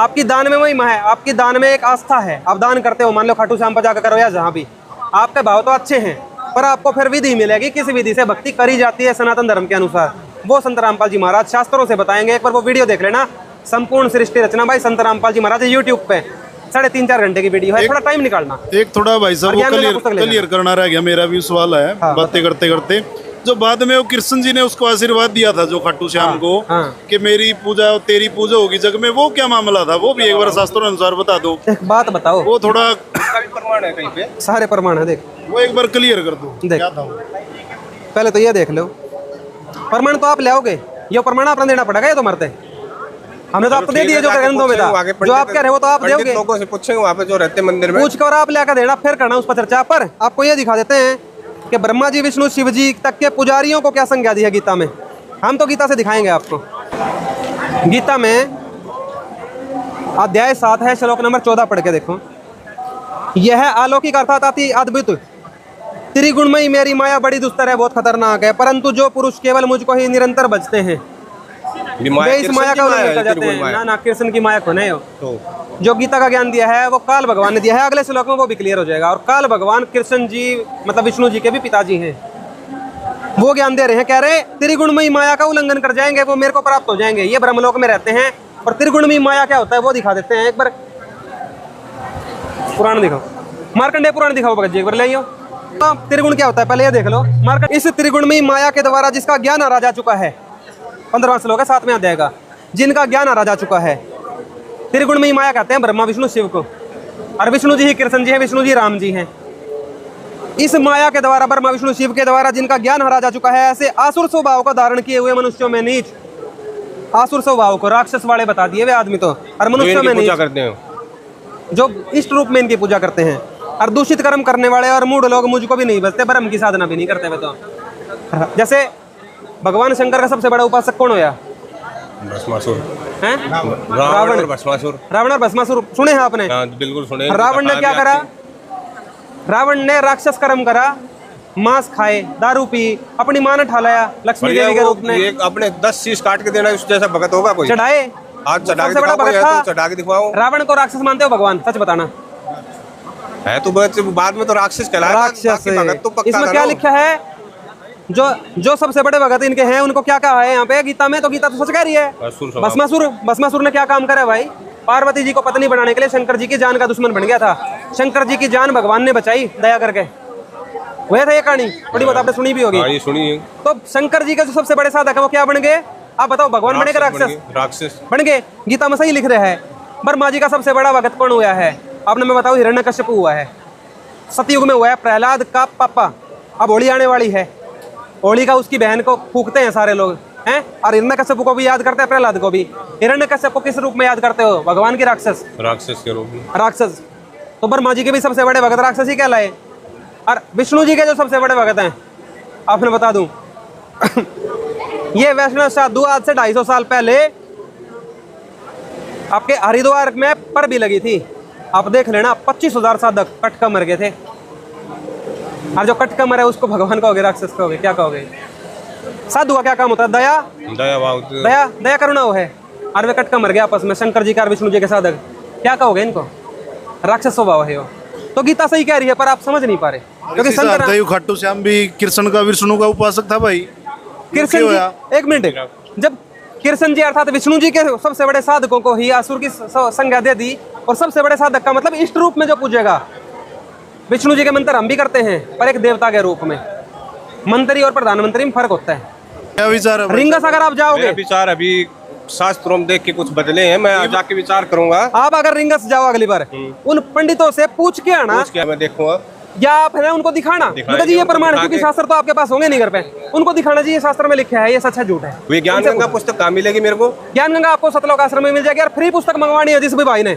आपकी दान में महिमा है, आपकी दान में एक आस्था है। आप दान करते हो, मान लो खाटू श्याम पर जाकर करो या जहाँ भी, आपके भाव तो अच्छे हैं, पर आपको फिर विधि मिलेगी, किस विधि से भक्ति करी जाती है सनातन धर्म के अनुसार, वो संत रामपाल जी महाराज शास्त्रों से बताएंगे। एक बार वो वीडियो देख लेना, संपूर्ण सृष्टि रचना भाई संत रामपाल जी महाराज, यूट्यूब पे 3.5-4 घंटे की वीडियो है, थोड़ा टाइम निकालना। एक थोड़ा भाई साहब क्लियर करना रह गया, मेरा भी सवाल है। बातें करते करते जो बाद में वो कृष्ण जी ने उसको आशीर्वाद दिया था जो खाटू श्याम को, कि मेरी पूजा और तेरी पूजा होगी जग में, वो क्या मामला था? वो भी एक बार शास्त्रों अनुसार बता दो। एक बात बताओ, वो थोड़ा प्रमाण है कहीं पे, सारे प्रमाण है, देख वो एक बार क्लियर कर दो। देख क्या था वो? पहले तो ये देख लो, प्रमाण तो आप ले आओगे, ये प्रमाण आपने देना पड़ेगा, ये तो मरते हमने तो आपको दे दिए जो ग्रंथों में था, जो आप कह रहे हो तो आप दोगे, लोगों से पूछेंगे वहाँ पे जो रहते मंदिर में, पूछ कर आप लेकर देना, फिर करना उस पर चर्चा। पर आपको ये दिखा देते हैं कि ब्रह्मा जी विष्णु शिव जी तक के पुजारियों को क्या संज्ञा दी है गीता में। हम तो गीता से दिखाएंगे आपको। गीता में अध्याय 7 है, श्लोक नंबर 14 पढ़ के देखो। यह अलौकिक अर्थात अति अद्भुत त्रिगुणमयी मेरी माया बड़ी दुस्तर है, बहुत खतरनाक है, परंतु जो पुरुष केवल मुझको ही निरंतर बचते हैं वे इस माया का उल्लंघन कर जाते हैं। ना ना, कृष्ण की माया को नहीं हो। जो गीता का ज्ञान दिया है वो काल भगवान ने दिया है, अगले श्लोक में वो भी क्लियर हो जाएगा। और काल भगवान कृष्ण जी मतलब विष्णु जी के भी पिताजी हैं, वो ज्ञान दे रहे हैं, कह रहे त्रिगुणमयी माया का उल्लंघन कर जाएंगे वो मेरे को प्राप्त हो जाएंगे, ये ब्रह्मलोक में रहते हैं। और त्रिगुणमयी माया क्या होता है वो दिखा देते हैं। एक बार पुराण दिखाओ, मार्कंडेय पुराण दिखाओ भगत जी, एक बार ले आओ। त्रिगुण क्या होता है पहले ये देख लो। मार्कंडेय इस त्रिगुणमयी माया के द्वारा जिसका ज्ञान आ जा चुका है, 15वां श्लोक है 7वें अध्याय का, जिनका ज्ञान आ जा चुका है। त्रिगुणमयी माया कहते हैं ब्रह्मा विष्णु शिव को, और विष्णु जी ही कृष्ण जी हैं, विष्णु जी राम जी हैं। इस माया के द्वारा ब्रह्मा विष्णु शिव के द्वारा जिनका ज्ञान हरा जा चुका है, ऐसे आसुर स्वभाव को धारण किए हुए मनुष्यों में नीच, आसुर स्वभाव को राक्षस वाले बता दिए वे आदमी तो, और मनुष्यों में नीच करते हैं जो इष्ट रूप में इनकी पूजा करते हैं। और दूषित कर्म करने वाले और मूढ़ लोग मुझको भी नहीं बचते, ब्रह्म की साधना भी नहीं करते वे तो। जैसे भगवान शंकर का सबसे बड़ा उपासक कौन होया? भस्मासुर हैं? रावण और भस्मासुर। रावण और भस्मासुर सुने हैं आपने? बिल्कुल सुने। रावण ने क्या करा? रावण ने राक्षस कर्म करा, मांस खाए, दारू पी, अपनी मां ने ठालाया लक्ष्मी देवी के रूप में। अपने 10 शीश काट के देना, उस जैसा भगत होगा कोई? चढ़ाए, आज चढ़ा सबसे बड़ा भगत था। चढ़ा के दिखवाओ। रावण को राक्षस मानते हो भगवान? सच बताना है तो बाद में तो राक्षस कहलाया। राक्षस इसमें क्या लिखा है? जो सबसे बड़े भगत इनके हैं उनको क्या कहा है यहाँ पे गीता में? तो गीता तो सच कह रही है। भस्मासुर ने क्या काम करा भाई? पार्वती जी को पत्नी बनाने के लिए शंकर जी की जान का दुश्मन बन गया था। शंकर जी की जान भगवान ने बचाई दया करके। वह था ये कहानी, थोड़ी बहुत आपने सुनी भी होगी। ये सुनी है। तो शंकर जी के जो सबसे बड़े साधक है वो क्या बन गए? आप बताओ भगवान बनेगा राक्षस? राक्षस बन गए। गीता में सही लिख रहा है। ब्रह्मा जी का सबसे बड़ा भगत कौन हुआ है? आपने मैं बताऊं, हिरण्यकश्यप हुआ है। सतयुग में हुआ है प्रहलाद का पापा। अब होली आने वाली है, होली का उसकी बहन को फूकते हैं सारे लोग हैं, और हिरण्यकश्यप को भी याद करते हैं, प्रहलाद को भी। हिरण्यकश्यप को किस रूप में याद करते हो? भगवान की राक्षस, राक्षस के रूप में। राक्षस। तो ब्रह्मा जी के भी सबसे बड़े भगत राक्षस ही कहलाए। और विष्णु जी के जो सबसे बड़े भगत हैं, आपने बता दूं ये वैष्णव साधु आज से 250 साल पहले आपके हरिद्वार में पर भी लगी थी। आप देख लेना, 25,000 साधक कटका मर गए थे। और जो कटका मरे उसको भगवान कहोगे, राक्षस कहोगे, क्या कहोगे? साधु का क्या काम होता है? दया, दया भाव, दया करुणा वो है। और वे कटका मर गया आपस में, शंकर जी का और विष्णु जी के साधक। क्या कहोगे इनको? राक्षस स्वभाव है वो। तो गीता सही कह रही है, पर आप समझ नहीं पा रहे, क्योंकि शंकर खाटू श्याम भी कृष्ण का, विष्णु का उपासक था भाई। कृष्ण जी, एक मिनट, जब कृष्ण जी अर्थात विष्णु जी के सबसे बड़े साधकों को ही असुर की संज्ञा दे दी, और सबसे बड़े साधक का मतलब इष्ट रूप में जो पूजेगा। विष्णु जी के मंत्र हम भी करते हैं, पर एक देवता के रूप में। मंत्री और प्रधानमंत्री में फर्क होता है। क्या विचार है? रिंगस अगर आप जाओगे, विचार अभी शास्त्रों में देख के कुछ बदले हैं, मैं जाके विचार करूंगा। आप अगर रिंगस जाओ अगली बार, उन पंडितों से पूछ के आना, मैं देखूंगा, या आप है उनको दिखाना जी ये प्रमाण है, क्योंकि शास्त्र तो आपके पास होंगे नहीं घर पे। उनको दिखाना जी ये शास्त्र में लिखा है, ये सच है झूठ है। वे ज्ञान गंगा पुस्तक कहाँ मिलेगी मेरे को? ज्ञान गंगा आपको सतलोक आश्रम में मिल जाएगी। और फ्री पुस्तक मंगवानी है जिस भी भाई ने,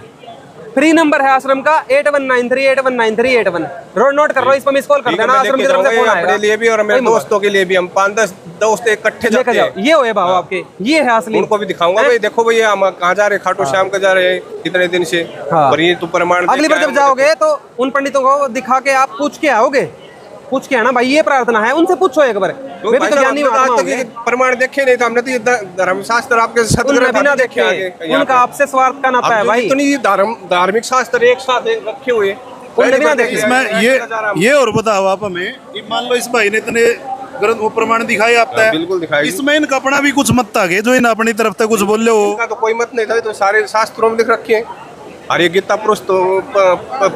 फ्री नंबर है आश्रम का 8193819381। रोड नोट कर लो, इस पर मिस कॉल कर देना, आश्रम की तरफ से फोन आएगा। अपने लिए भी और मेरे दोस्तों के लिए भी, हम 5-10 दोस्त इकट्ठे लेकर जाओ। ये हुए भाव आपके, ये है असली। उनको भी दिखाऊंगा भाई, देखो भाई हम कहाँ जा रहे हैं, खाटू श्याम का जा रहे हैं कितने दिन से। और ये तो प्रमाण, अगली बार जब जाओगे तो उन पंडितों को दिखा के आप पूछ के आओगे, पूछ के आना भाई, ये प्रार्थना है, उनसे पूछो एक बार। वे भी तो ज्ञानी महात्मा होंगे। प्रमाण देखे नहीं था हमने, तो ये धर्मशास्त्र आपके उनने बिना देखे, उनका आपसे स्वार्थ का नाता है भाई। इतनी धार्मिक शास्त्र एक साथ रखे हुए, उनने बिना देखे। इसमें ये और बताओ आप हमें, मान लो इस भाई ने इतने ग्रंथ वो प्रमाण दिखाई आपका है, बिल्कुल दिखाई। इसमें इनका अपना भी कुछ मत आगे जो इन अपनी तरफ से कुछ बोल हो? इनका तो कोई मत नहीं था, तो सारे शास्त्रों में लिख रखे हैं। अरे गीता पुरुष तो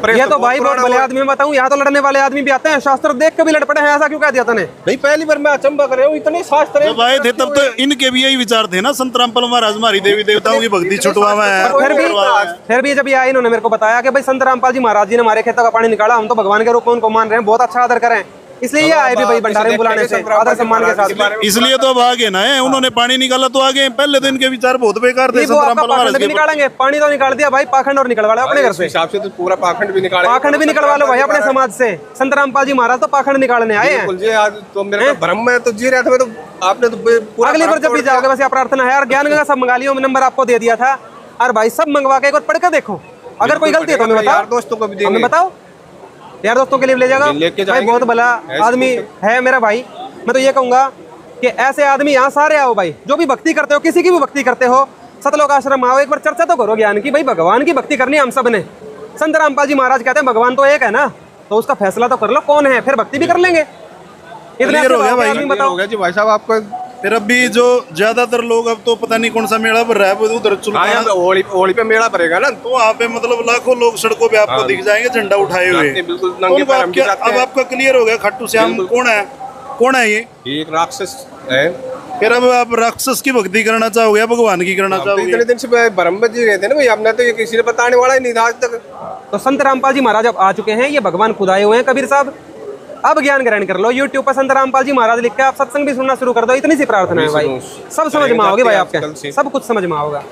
ये तो भाई बहुत बड़े आदमी, बताऊं, यहाँ तो लड़ने वाले आदमी भी आते हैं, शास्त्र देख के भी लड़ पड़े हैं। ऐसा क्यों कह दिया तूने? नहीं, पहली बार मैं अचंबा कर रहा हूँ, इतने शास्त्र जब आए थे तब तो इनके भी यही विचार थे ना, संत रामपाल महाराज हमारी देवी देवताओं की भक्ति छुटवावा है। फिर भी जब ये आए, इन्होंने मेरे को बताया कि भाई संत रामपाल जी महाराज जी ने हमारे खेतों का पानी निकाला, हम तो भगवान के रूप में उनको मान रहे हैं, बहुत अच्छा आदर करें, इसलिए ये आए भी भाई भंडारे में बुलाने से आदर सम्मान के साथ। इसलिए तो अब आगे ना है, उन्होंने पानी निकाला तो आगे। पहले तो इनके विचार बहुत बेकार थे। पाखंड भी निकालेंगे, पानी तो निकाल दिया भाई, पाखंड और निकलवा लो अपने घर से। हिसाब से तो पूरा पाखंड भी निकाले, पाखंड भी निकलवा लो भाई अपने समाज से। संत रामपाल जी महाराज तो पाखंड निकालने आए हैं। आज तो मेरे भ्रम में तो जी रहा था, तो आपने तो अगली बार जब भी जाओगे बस ये प्रार्थना है। और ज्ञान गंगा सब मंगा लियो, नंबर आपको दे दिया था। और भाई सब मंगवा के एक बार पढ़ के देखो, अगर कोई गलती है तो हमें बताओ, दोस्तों को भी हमें बताओ, यार दोस्तों के लिए ले जाएगा भाई। बहुत भला आदमी है मेरा भाई। मैं तो ये कहूंगा कि ऐसे आदमी यहाँ सारे आओ भाई, जो भी भक्ति करते हो, किसी की भी भक्ति करते हो, सतलोक आश्रम आओ, एक बार चर्चा तो करो ज्ञान की। भाई भगवान की भक्ति करनी हम सब ने। संत रामपाल जी महाराज कहते हैं भगवान तो एक है ना, तो उसका फैसला तो कर लो कौन है, फिर भक्ति भी कर लेंगे। इतने हो गया भाई, बताओ जी भाई साहब आपको। फिर अब भी जो ज्यादातर लोग, अब तो पता नहीं कौन सा मेला भर रहा है उधर होली पे मेला भरेगा ना, तो वहाँ पे मतलब लाखों लोग सड़कों पे आपको दिख जाएंगे झंडा उठाए हुए। अब आपका क्लियर हो गया खाटू श्याम कौन है, कौन है ये? एक राक्षस है। फिर अब आप राक्षस की भक्ति करना चाहोगे या भगवान की करना चाहोगे? इतने दिन से भ्रम में जी रहे थे ना भाई, हमने तो ये किसी ने बताने वाला ही नहीं था आज तक। तो संत रामपाल जी महाराज अब आ चुके हैं, ये भगवान खुद आए हुए हैं कबीर साहब। अब ज्ञान ग्रहण कर लो, YouTube पर संत रामपाल जी महाराज लिख के आप सत्संग भी सुनना शुरू कर दो। इतनी सी प्रार्थना है भाई, सब समझ में आओगे भाई, आपके सब कुछ समझ में आओगा।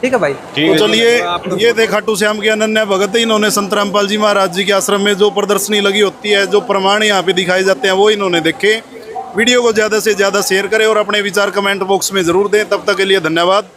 ठीक है भाई, तो चलिए, ये थे खाटू श्याम के अनन्य भगत। इन्होंने संत रामपाल जी महाराज जी के आश्रम में जो प्रदर्शनी लगी होती है, जो प्रमाण यहाँ पे दिखाए जाते हैं, वो इन्होंने देखे। वीडियो को ज़्यादा से ज़्यादा शेयर करें और अपने विचार कमेंट बॉक्स में ज़रूर दें। तब तक के लिए धन्यवाद।